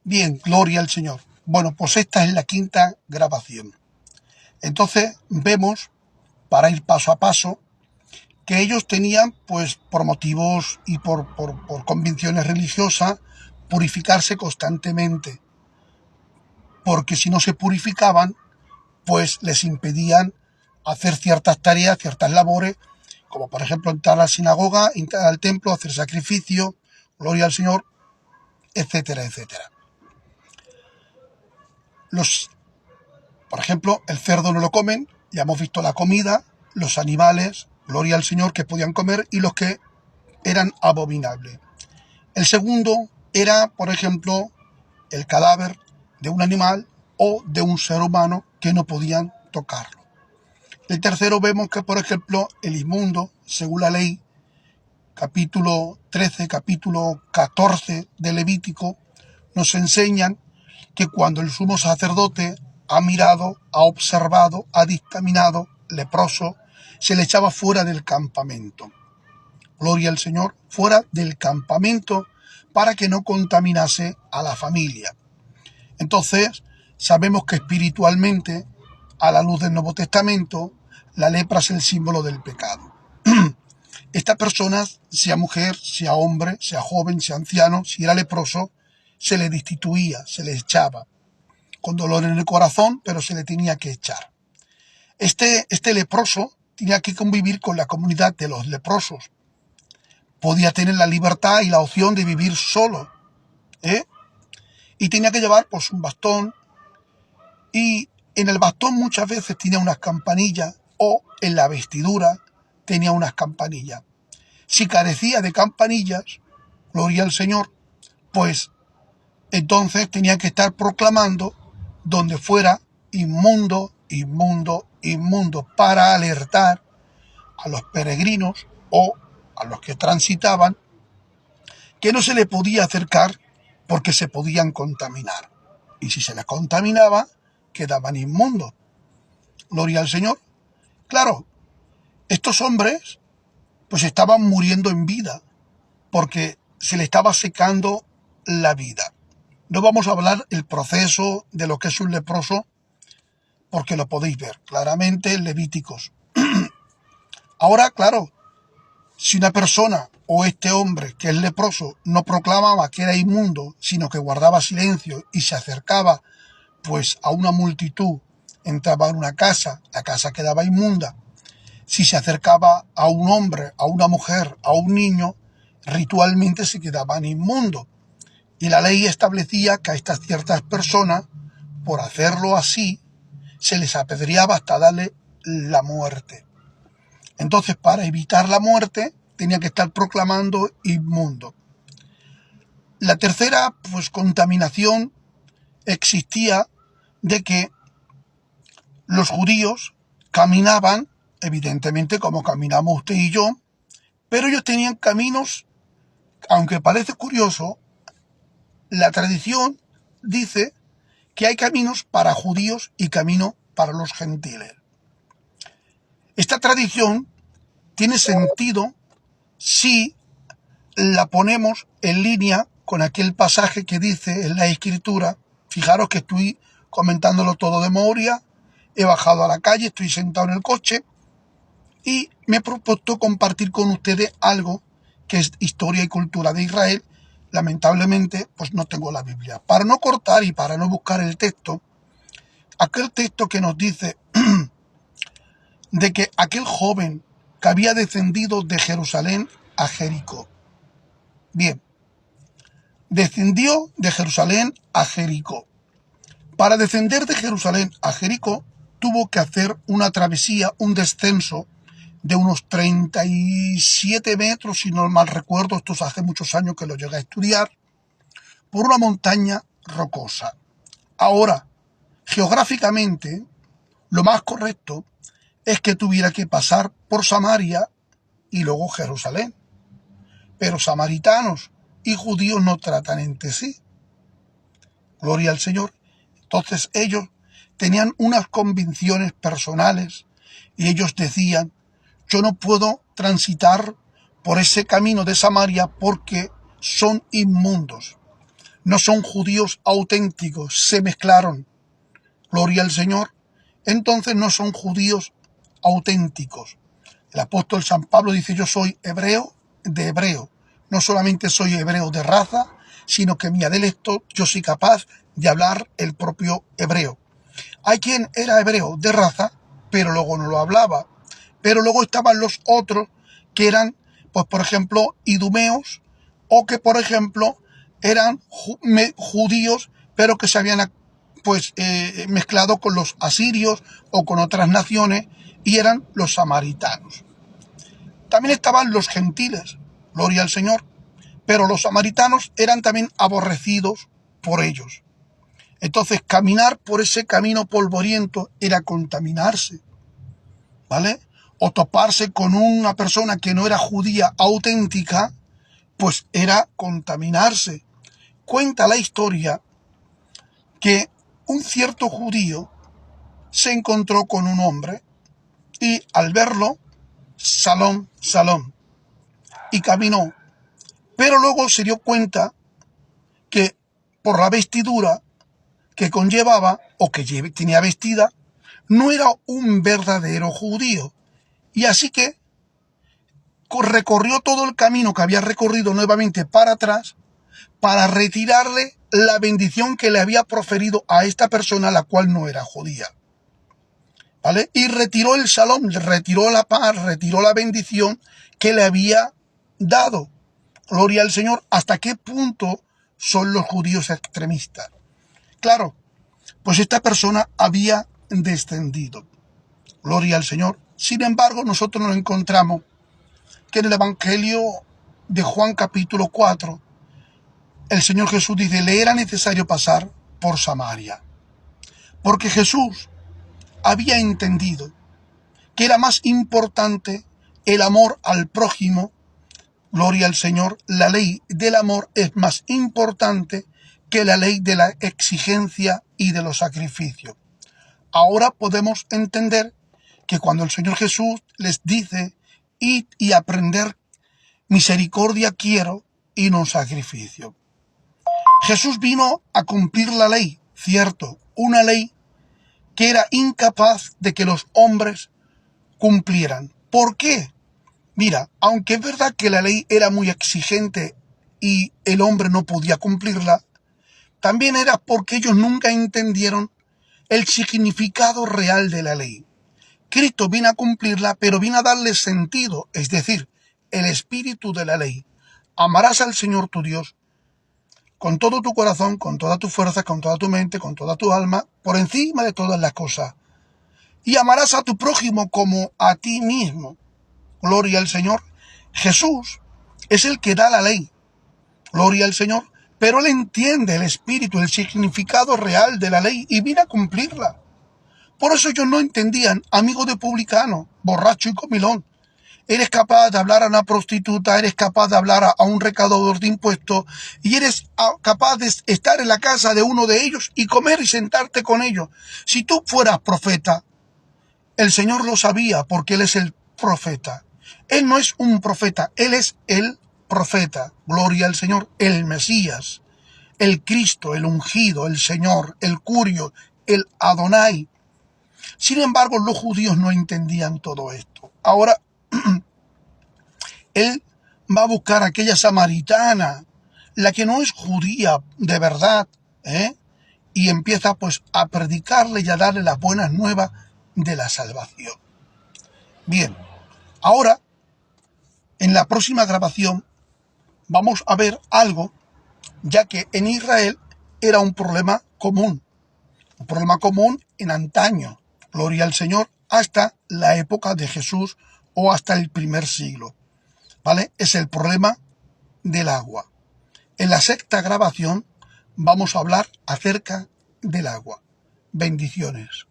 Bien, gloria al Señor. Bueno, pues esta es la quinta grabación. Entonces vemos, para ir paso a paso, que ellos tenían, pues por motivos y por convicciones religiosas, purificarse constantemente, porque si no se purificaban, pues les impedían hacer ciertas tareas, ciertas labores, como por ejemplo entrar a la sinagoga, entrar al templo, hacer sacrificio, gloria al Señor, etcétera, etcétera. Por ejemplo, el cerdo no lo comen, ya hemos visto la comida, los animales, gloria al Señor, que podían comer y los que eran abominables. El segundo era, por ejemplo, el cadáver de un animal o de un ser humano que no podían tocarlo. El tercero vemos que, por ejemplo, el inmundo, según la ley, capítulo 13, capítulo 14 de Levítico, nos enseñan que cuando el sumo sacerdote ha mirado, ha observado, ha dictaminado leproso, se le echaba fuera del campamento. Gloria al Señor, fuera del campamento para que no contaminase a la familia. Entonces, sabemos que espiritualmente, a la luz del Nuevo Testamento, la lepra es el símbolo del pecado. Esta persona, sea mujer, sea hombre, sea joven, sea anciano, si era leproso, se le destituía, se le echaba, con dolor en el corazón, pero se le tenía que echar. Este leproso tenía que convivir con la comunidad de los leprosos. Podía tener la libertad y la opción de vivir solo, y tenía que llevar pues un bastón, y en el bastón muchas veces tenía unas campanillas, o en la vestidura tenía unas campanillas. Si carecía de campanillas, gloria al Señor, pues entonces tenía que estar proclamando donde fuera inmundo, inmundo, inmundo, para alertar a los peregrinos o a los que transitaban que no se le podía acercar porque se podían contaminar. Y si se les contaminaba, quedaban inmundos. Gloria al Señor. Claro, estos hombres pues estaban muriendo en vida porque se le estaba secando la vida. No vamos a hablar el proceso de lo que es un leproso, porque lo podéis ver claramente en Levíticos. Ahora, claro, si una persona o este hombre que es leproso no proclamaba que era inmundo, sino que guardaba silencio y se acercaba pues a una multitud, entraba en una casa, la casa quedaba inmunda. Si se acercaba a un hombre, a una mujer, a un niño, ritualmente se quedaban inmundos. Y la ley establecía que a estas ciertas personas, por hacerlo así, se les apedreaba hasta darle la muerte. Entonces, para evitar la muerte, tenía que estar proclamando inmundo. La tercera, pues, contaminación existía de que los judíos caminaban, evidentemente como caminamos usted y yo, pero ellos tenían caminos, aunque parece curioso, la tradición dice que hay caminos para judíos y camino para los gentiles. Esta tradición tiene sentido si la ponemos en línea con aquel pasaje que dice en la Escritura. Fijaros que estoy comentándolo todo de memoria, he bajado a la calle, estoy sentado en el coche y me he propuesto compartir con ustedes algo que es historia y cultura de Israel. Lamentablemente, pues no tengo la Biblia. Para no cortar y para no buscar el texto, aquel texto que nos dice de que aquel joven que había descendido de Jerusalén a Jericó. Bien, descendió de Jerusalén a Jericó. Para descender de Jerusalén a Jericó, tuvo que hacer una travesía, un descenso de unos 37 metros, si no mal recuerdo, esto hace muchos años que lo llegué a estudiar, por una montaña rocosa. Ahora, geográficamente, lo más correcto es que tuviera que pasar por Samaria y luego Jerusalén. Pero samaritanos y judíos no tratan entre sí. Gloria al Señor. Entonces ellos tenían unas convicciones personales y ellos decían: yo no puedo transitar por ese camino de Samaria porque son inmundos. no son judíos auténticos, se mezclaron, gloria al Señor, entonces no son judíos auténticos. El apóstol San Pablo dice: yo soy hebreo de hebreo, no solamente soy hebreo de raza, sino que mi dialecto yo soy capaz de hablar el propio hebreo. Hay quien era hebreo de raza, pero luego no lo hablaba. Pero luego estaban los otros que eran, pues por ejemplo, idumeos, o que por ejemplo eran judíos, pero que se habían mezclado con los asirios o con otras naciones, y eran los samaritanos. También estaban los gentiles, gloria al Señor, pero los samaritanos eran también aborrecidos por ellos. Entonces, caminar por ese camino polvoriento era contaminarse, ¿vale? O toparse con una persona que no era judía auténtica, pues era contaminarse. Cuenta la historia que un cierto judío se encontró con un hombre y al verlo, salón, salón, y caminó. Pero luego se dio cuenta que por la vestidura que conllevaba o que tenía vestida, no era un verdadero judío. Y así que recorrió todo el camino que había recorrido nuevamente para atrás para retirarle la bendición que le había proferido a esta persona, la cual no era judía. ¿Vale? Y retiró el shalom, retiró la paz, retiró la bendición que le había dado. Gloria al Señor. ¿Hasta qué punto son los judíos extremistas? Claro, pues esta persona había descendido. Gloria al Señor. Sin embargo, nosotros nos encontramos que en el Evangelio de Juan capítulo 4, el Señor Jesús dice: le era necesario pasar por Samaria. Porque Jesús había entendido que era más importante el amor al prójimo. Gloria al Señor. La ley del amor es más importante que la ley de la exigencia y de los sacrificios. Ahora podemos entender que cuando el Señor Jesús les dice: id y aprender, misericordia quiero y no sacrificio. Jesús vino a cumplir la ley, cierto, una ley que era incapaz de que los hombres cumplieran. ¿Por qué? Mira, aunque es verdad que la ley era muy exigente y el hombre no podía cumplirla, también era porque ellos nunca entendieron el significado real de la ley. Cristo vino a cumplirla, pero vino a darle sentido, es decir, el espíritu de la ley. Amarás al Señor tu Dios con todo tu corazón, con toda tu fuerza, con toda tu mente, con toda tu alma, por encima de todas las cosas. Y amarás a tu prójimo como a ti mismo. Gloria al Señor. Jesús es el que da la ley. Gloria al Señor. Pero Él entiende el espíritu, el significado real de la ley y vino a cumplirla. Por eso ellos no entendían: amigo de publicano, borracho y comilón, eres capaz de hablar a una prostituta, eres capaz de hablar a un recaudador de impuestos y eres capaz de estar en la casa de uno de ellos y comer y sentarte con ellos. Si tú fueras profeta, el Señor lo sabía porque Él es el profeta. Él no es un profeta, Él es el profeta. Gloria al Señor, el Mesías, el Cristo, el ungido, el Señor, el Curio, el Adonai. Sin embargo, los judíos no entendían todo esto. Ahora, Él va a buscar a aquella samaritana, la que no es judía de verdad, y empieza pues a predicarle y a darle las buenas nuevas de la salvación. Bien, ahora, en la próxima grabación, vamos a ver algo, ya que en Israel era un problema común en antaño, gloria al Señor, hasta la época de Jesús o hasta el primer siglo, ¿vale? Es el problema del agua. En la sexta grabación vamos a hablar acerca del agua. Bendiciones.